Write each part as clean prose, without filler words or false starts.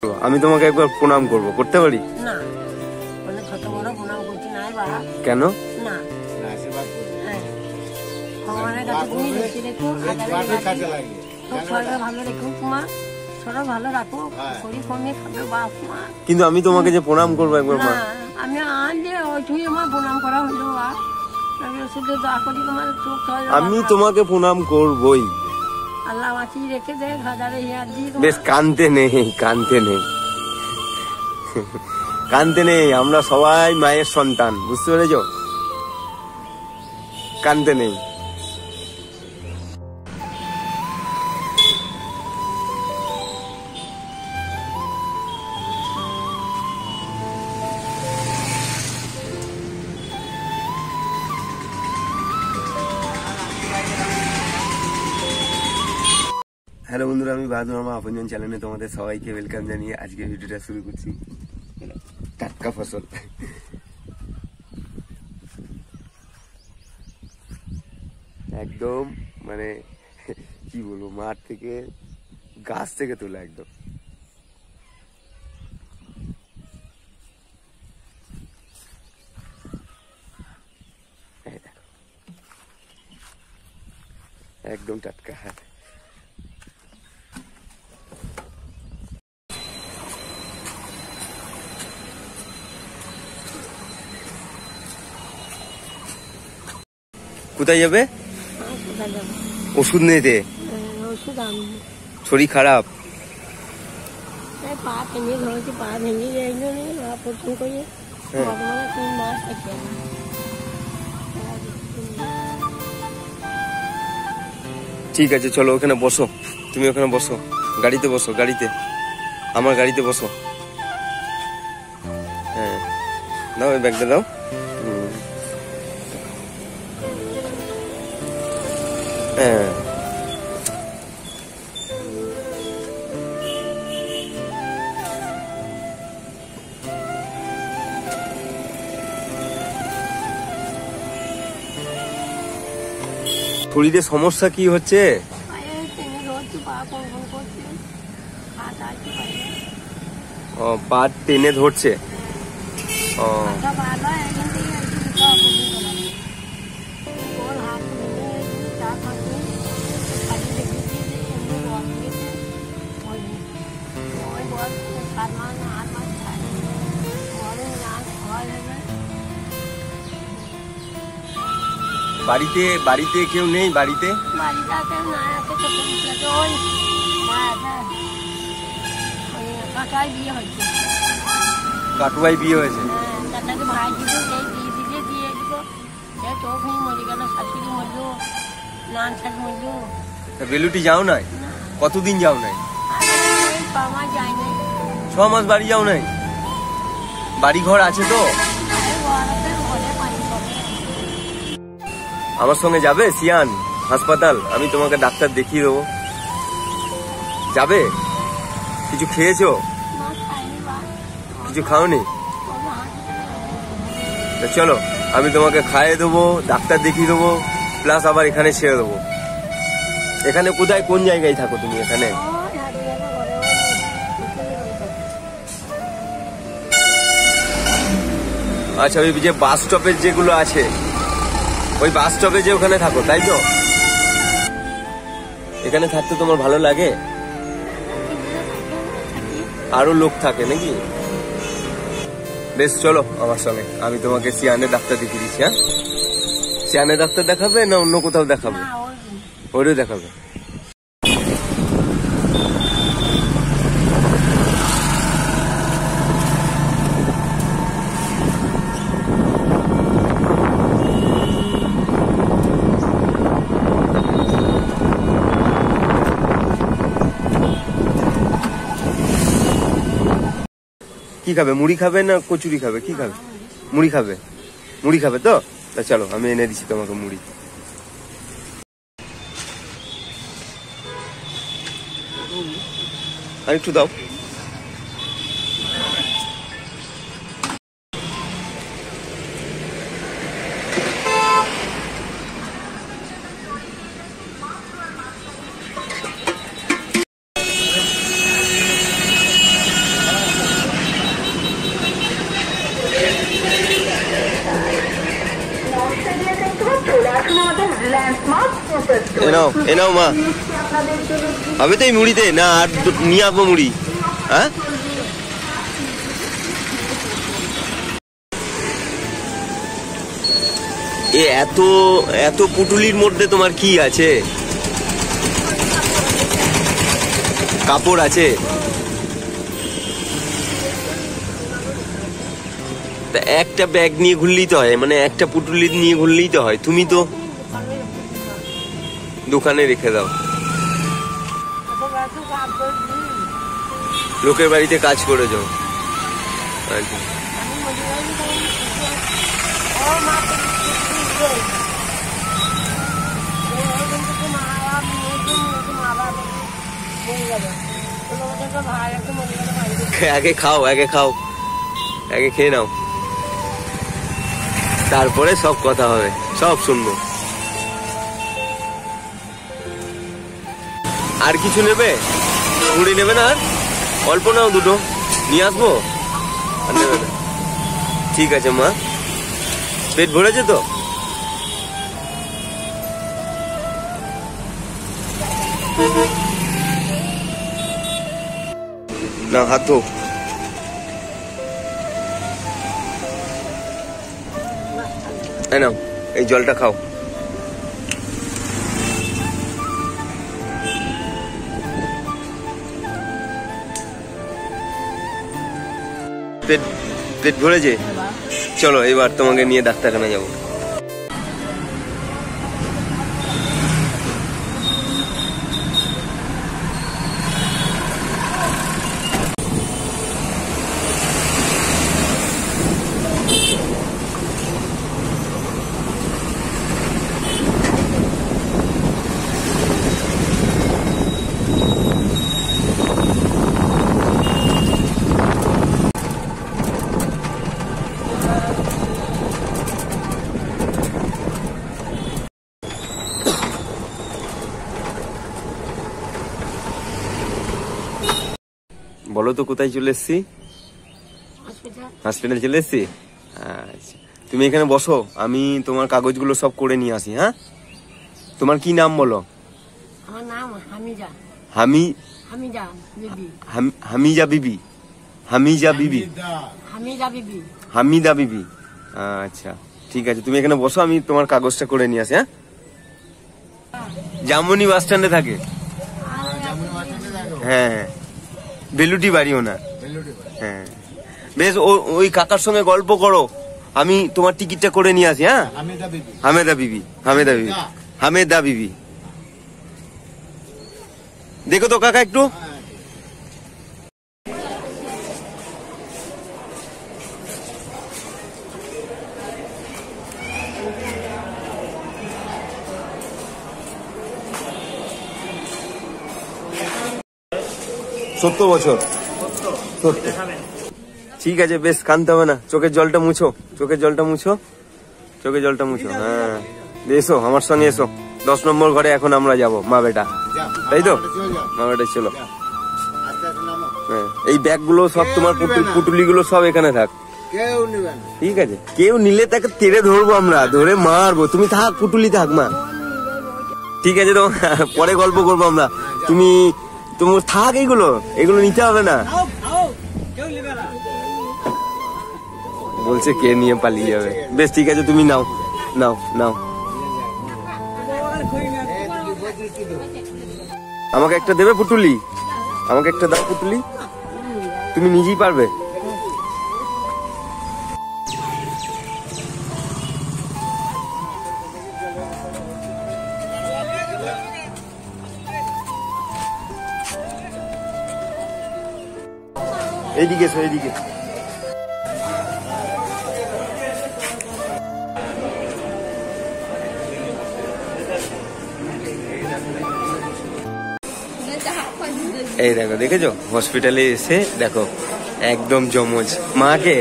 আমি তোমাকে একবার প্রণাম করব, করতে পারি? না, মানে ছোট বড় প্রণাম করছি না বাবা। কেন? না, ভগবানের কাছে তুমি বেশি রেখো, শরীর ভালো রেখো, তোমার শরীর ভালো রাখো, শরীর কমে খাবে বাপ মা। কিন্তু আমি তোমাকে যে প্রণাম করবো একবার মা, আমি আজ যে ওইটুই আমার প্রণাম করা হলো বা শুধু দোয়া করি তোমার চোখ। আমি তোমাকে প্রণাম করবই। আল্লাহ বাঁচিয়ে রেখে দে, হাজারে হিয়ার দিয়ে। বেশ, কানতে নেই, কানতে নেই, কানতে নেই। আমরা সবাই মায়ের সন্তান, বুঝতে পেরেছ? কানতে নেই। হ্যালো বন্ধুরা, আমি বাহাদুর মামা আপনজন চ্যানেলে তোমাদের সবাইকে ওয়েলকাম জানিয়ে আজকে ভিডিওটা শুরু করছি। টাটকা ফসল, একদম মানে কি বলবো, মাঠ থেকে গাছ থেকে তোলা একদম। একদম টাটকা। হ্যাঁ, কোথায় যাবে? ওষুধ নিতে। শরীর খারাপ? পা ভেঙে ধরেছে, পা ভেঙে যায় প্রথম করে 3 মাস থাকে। ঠিক আছে, চলো ওখানে বসো, তুমি ওখানে বসো, গাড়িতে বসো, গাড়িতে, আমার গাড়িতে বসো। হ্যাঁ, দাও এই ব্যাগটা দাও। হ্যাঁ, শরীরে সমস্যা কি হচ্ছে? পা টেনে ধরছে। বাড়িতে কেউ নেই? বাড়িতে কাটুয়াই বিয়ে হয়েছে। বেলুটি যাও নাই? কতদিন যাও নাই? 6 মাস বাড়ি যাও নাই? বাড়ি ঘর আছে তো? আমার সঙ্গে যাবে সিয়ান হাসপাতাল? আমি তোমাকে ডাক্তার দেখিয়ে দেবো। যাবে? কিছু খেয়েছো? কিছু খাওনি? চলো, আমি তোমাকে খাইয়ে দেবো, ডাক্তার দেখিয়ে দেবো, প্লাস আবার এখানে ছেড়ে দেবো। এখানে কোথায়, কোন জায়গায় থাকো তুমি এখানে? আচ্ছা, ওই যে বাস স্টপের যেগুলো আছে, ওই বাস স্টপে যে ওখানে থাকো, তাই তো? এখানে থাকতে তোমার ভালো লাগে? আরো লোক থাকে নাকি? বেশ, চলো আমার সঙ্গে, আমি তোমাকে সিয়ানের ডাক্তার দেখিয়ে দিচ্ছি। হ্যাঁ, সিয়ানের ডাক্তার দেখাবে না অন্য কোথাও দেখাবে? ওরও দেখাবে। কি খাবে, মুড়ি খাবে না কচুরি খাবে, কি খাবে? মুড়ি খাবে? মুড়ি খাবে তো? তা চলো, আমি এনে দিচ্ছি তোমাকে মুড়ি। আর একটু দাও। এ নাও মা, হবে তো এই মুড়িতে? না আর নিয়ে আসবো মুড়ি? হ্যাঁ এ এত এত পুটুলির মধ্যে তোমার কি আছে? কাপড় আছে? তা একটা ব্যাগ নিয়ে ঘুরলেই তো হয়, মানে একটা পুটুলি নিয়ে ঘুরলেই তো হয়। তুমি তো দোকানে রেখে দাও, লোকের বাড়িতে কাজ করে যাও। আচ্ছা আগে খাও, আগে খাও, আগে খেয়ে নাও, তারপরে সব কথা হবে, সব শুনবো। আর কিছু নেবে? মুড়ি নেবে না? আর অল্প নাও, দুটো নিয়ে আসবো। আর নেবে না? ঠিক আছে মা, পেট ভরেছে তো? না হাত ধো। নাও এই জলটা খাও। পেট ভরেছে? চলো এবার তোমাকে নিয়ে ডাক্তারখানা যাবো। বলো তো কোথায় চলে এসছি? হসপিটাল চলে এসছি। আচ্ছা তুমি এখানে বসো, আমি তোমার কাগজগুলো সব করে নিয়ে আসি। হ্যাঁ তোমার কি নাম বলো? আমার নাম হামিজা। হামিজা বিবি? হামিজা বিবি? হামিদা বিবি। আচ্ছা ঠিক আছে, তুমি এখানে বসো, আমি তোমার কাগজটা করে নিয়ে আসি। হ্যাঁ জামুনি বাস স্ট্যান্ডে থাকে। হ্যাঁ হ্যাঁ বেলুটি বাড়ি ওনার। হ্যাঁ বেশ, ওই কাকার সঙ্গে গল্প করো, আমি তোমার টিকিটটা করে নিয়ে আসি। হ্যাঁ হামেদা বিবি, হামেদা বিবি, হামেদা বিবি। দেখো তো কাকা একটু। সত্তর বছর? ঠিক আছে বেশ, কাঁদতে হবে না, চোখের জলটা মুছো, চোখের জলটা মুছো, চোখের জলটা মুছো। হ্যাঁ এসো আমার সঙ্গে, এসো 10 নম্বর ঘরে এখন আমরা যাব, মা বেটা, তাই তো? মা বেটা চলো। হ্যাঁ এই ব্যাগ গুলো সব তোমার, পুটুলি গুলো সব এখানে থাক। ঠিক আছে, কেউ নিলে তাকে তেড়ে ধরবো আমরা, ধরে মারবো। তুমি থাক, পুটুলি থাক মা। ঠিক আছে তো, পরে গল্প করবো আমরা। তুমি তোমার থাক, এগুলো নিতে হবে না। বলছে কে নিয়ে পালিয়ে যাবে। বেশ ঠিক আছে, তুমি নাও নাও নাও। আমাকে একটা দেবে পুটুলি? আমাকে একটা দাও পুটুলি, তুমি নিজেই পারবে। এইদিকে এসো, এইদিকে। এই দেখো, দেখেছো হসপিটালে এসে দেখো একদম জমজ মাকে।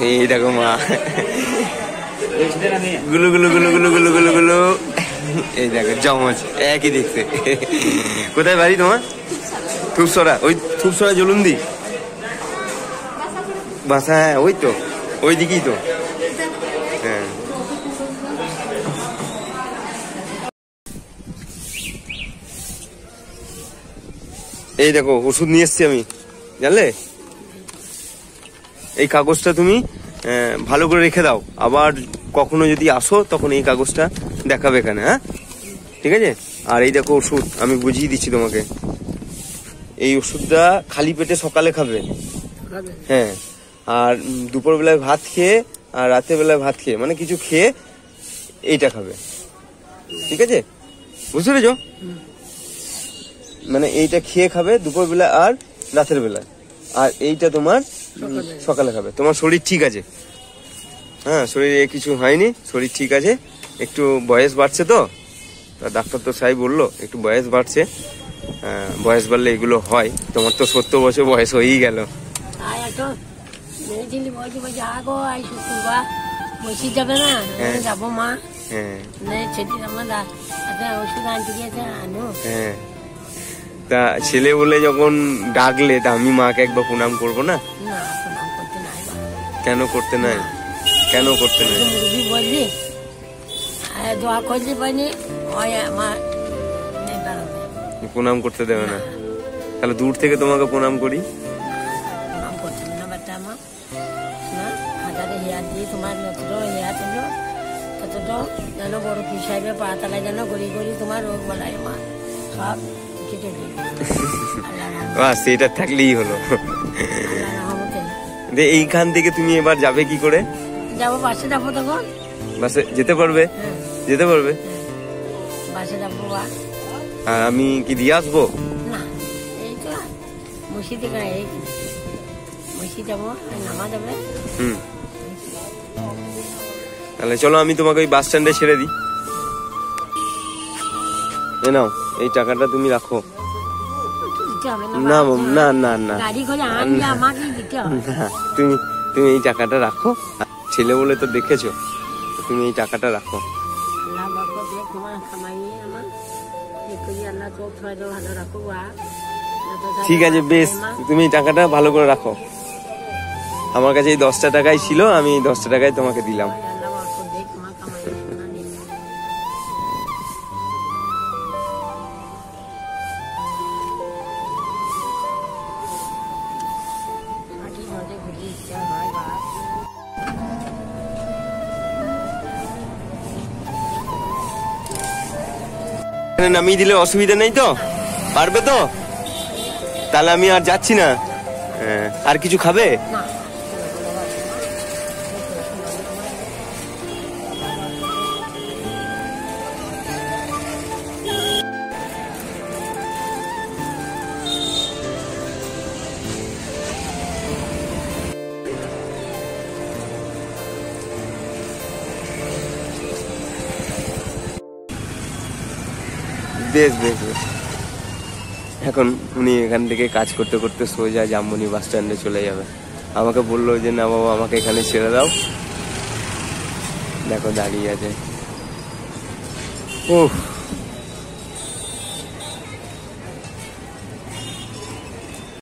এই দেখো মা, গুলো গুলো গুলো গুলো গুলো গুলো গুলো। এই দেখো জমজ, একই দেখতে। কোথায় বাড়ি তোমার? থুপসরা? ওই থুপসরা জলুন্দি বাসা? হ্যাঁ ওই তো, ওই দিকেই তো। হ্যাঁ এই দেখো ওষুধ নিয়ে এসছি আমি, জানলে? এই কাগজটা তুমি ভালো করে রেখে দাও, আবার কখনো যদি আসো তখন এই কাগজটা দেখাবে এখানে, হ্যাঁ? ঠিক আছে। আর এই দেখো ওষুধ, আমি বুঝিয়ে দিচ্ছি তোমাকে। এই ওষুধটা খালি পেটে সকালে খাবে, হ্যাঁ। আর দুপুর বেলায় ভাত খেয়ে আর রাতের বেলায় ভাত খেয়ে, মানে কিছু খেয়ে এইটা খাবে, ঠিক আছে? বুঝতে পেরেছো? মানে এইটা খেয়ে খাবে দুপুর বেলা আর রাতের বেলায়, আর এইটা তোমার সকালে খাবে। তোমার শরীর ঠিক আছে? হ্যাঁ, শরীরে কিছু হয়নি, শরীর ঠিক আছে। একটু বয়স বাড়ছে তো, ডাক্তার তো সাহেব বললো একটু বয়স বাড়ছে, বয়স বাড়লে এগুলো হয়। তোমার তো 70 বছর বয়স হয়েই গেল। যাবে না, যাবো মা। হ্যাঁ ওষুধ আনতে গিয়েছে, আনো। হ্যাঁ, তা ছেলে বলে যখন ডাকলে, তা আমি মাকে একবার প্রণাম করবো না? কেন করতে নাই? কেন করতে নাই? বললি দোয়া করলি পাইনি, প্রণাম করতে দেবে না? তাহলে দূর থেকে তোমাকে প্রণাম করি। প্রণাম করতে না বাচ্চা আমার, হাজারে হেয়ার দিয়ে তোমার যতটা হেয়ার ছিল ততটা যেন বড় হিসাবে পা তালায় যেন গড়ি গড়ি তোমার রোগ বলায় মা সব কেটে দিই। সেটা থাকলেই হলো। এইখান থেকে তুমি এবার যাবে কি করে? যাবো বাসে, যাবো তখন বাসে যেতে পারবে? যেতে পারবে? বাসে যাবো। আর আমি কি দিয়ে আসবো? না, এই তো মুসি থেকে এই মুসি যাবো, নামা যাবে। তাহলে চলো আমি তোমাকে ওই বাস স্ট্যান্ডে ছেড়ে দিই। এ নাও, এই টাকাটা তুমি রাখো। না না না না, তুমি এই টাকাটা রাখো, ছেলে বলে তো দেখেছো, তুমি এই টাকাটা রাখো। ঠিক আছে, বেশ, তুমি এই টাকাটা ভালো করে রাখো। আমার কাছে এই 10টা টাকাই ছিল, আমি 10টা টাকায় তোমাকে দিলাম। নামিয়ে দিলে অসুবিধা নেই তো? পারবে তো? তাহলে আমি আর যাচ্ছি না। আর কিছু খাবে? বেশ বেশ বেশ। এখন উনি এখান থেকে কাজ করতে করতে সোজা জামবনি বাস স্ট্যান্ডে চলে যাবে। আমাকে বললো যে না বাবা, আমাকে এখানে ছেড়ে দাও। দেখো দাঁড়িয়ে আছে। ওহ,